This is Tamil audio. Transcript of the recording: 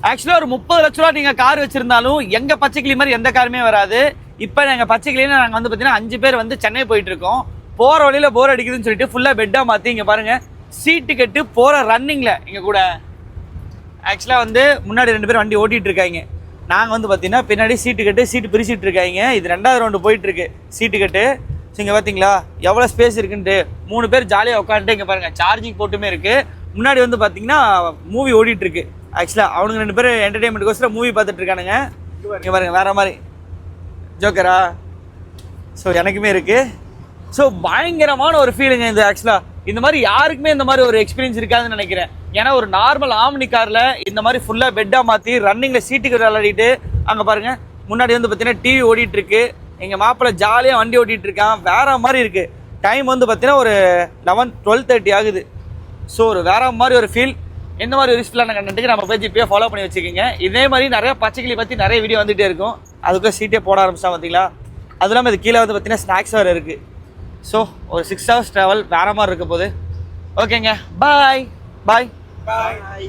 ஆக்சுவலாக ஒரு 30 லட்ச ரூபா நீங்கள் கார் வச்சிருந்தாலும் எங்கள் பச்சைக்கிளி மாதிரி எந்த காருமே வராது. இப்போ எங்கள் பச்சைக்கிளியில் நாங்கள் வந்து பார்த்தீங்கன்னா 5 பேர் வந்து சென்னை போயிட்டு இருக்கோம். போகிற வழியில் போர் அடிக்குதுன்னு சொல்லிட்டு ஃபுல்லாக பெட்டாக மாற்றி இங்கே பாருங்கள் சீட்டு கட்டு போகிற ரன்னிங்கில் இங்கே கூட ஆக்சுவலாக வந்து முன்னாடி 2 பேர் வண்டி ஓட்டிகிட்டு இருக்காங்க. நாங்கள் வந்து பார்த்தீங்கன்னா பின்னாடி சீட்டு கட்டு சீட்டு பிரிச்சுட்டு இருக்காங்க. இது 2வது ரவுண்டு போயிட்டுருக்கு சீட்டு கட்டு. ஸோ இங்கே பார்த்தீங்களா எவ்வளோ ஸ்பேஸ் இருக்குன்ட்டு 3 பேர் ஜாலியாக உட்காந்துட்டு இங்கே பாருங்கள் சார்ஜிங் போட்டுமே இருக்குது. முன்னாடி வந்து பார்த்தீங்கன்னா மூவி ஓடிட்டுருக்கு. ஆக்சுவலாக அவனுங்க 2 பேர் என்டர்டெயின்மெண்ட்டுக்கோசரம் மூவி பார்த்துட்டு இருக்கானுங்க. இங்கே பாருங்கள் வேறு மாதிரி ஜோக்கரா. ஸோ எனக்குமே இருக்குது. ஸோ பயங்கரமான ஒரு ஃபீலிங்க இது. ஆக்சுவலாக இந்த மாதிரி யாருக்குமே இந்த மாதிரி ஒரு எக்ஸ்பீரியன்ஸ் இருக்காதுன்னு நினைக்கிறேன். ஏன்னா ஒரு நார்மல் ஆம்னி காரில் இந்த மாதிரி ஃபுல்லாக பெட்டாக மாற்றி ரன்னிங்கில் சீட்டுக்கு விளையாடிட்டு அங்கே பாருங்கள் முன்னாடி வந்து பார்த்தீங்கன்னா டிவி ஓடிட்டுருக்கு. எங்கள் மாப்பிள்ளை ஜாலியாக வண்டி ஓட்டிகிட்டு இருக்கான். வேறு மாதிரி இருக்குது. டைம் வந்து பார்த்தீங்கன்னா ஒரு 12:30 ஆகுது. ஸோ ஒரு வேறு மாதிரி ஒரு ஃபீல். இந்த மாதிரி ஒரு யூஸ்ஃபுல்லான கண்டென்ட்டுக்கு நம்ம பேஜ் இப்போயே ஃபாலோ பண்ணி வச்சுக்கோங்க. இதே மாதிரி நிறைய பச்சைக்கிளி பற்றி நிறைய வீடியோ வந்துகிட்டே இருக்கும். அதுக்குள்ளே சீட்டே போட ஆரம்பிச்சா பார்த்தீங்களா. அது இல்லாமல் இது கீழே வந்து பார்த்தீங்கன்னா ஸ்நாக்ஸ் வேறு இருக்குது. ஸோ ஒரு 6 hours ட்ராவல் வேறு மாதிரி இருக்க போகுது. ஓகேங்க பாய் பாய் பாய்.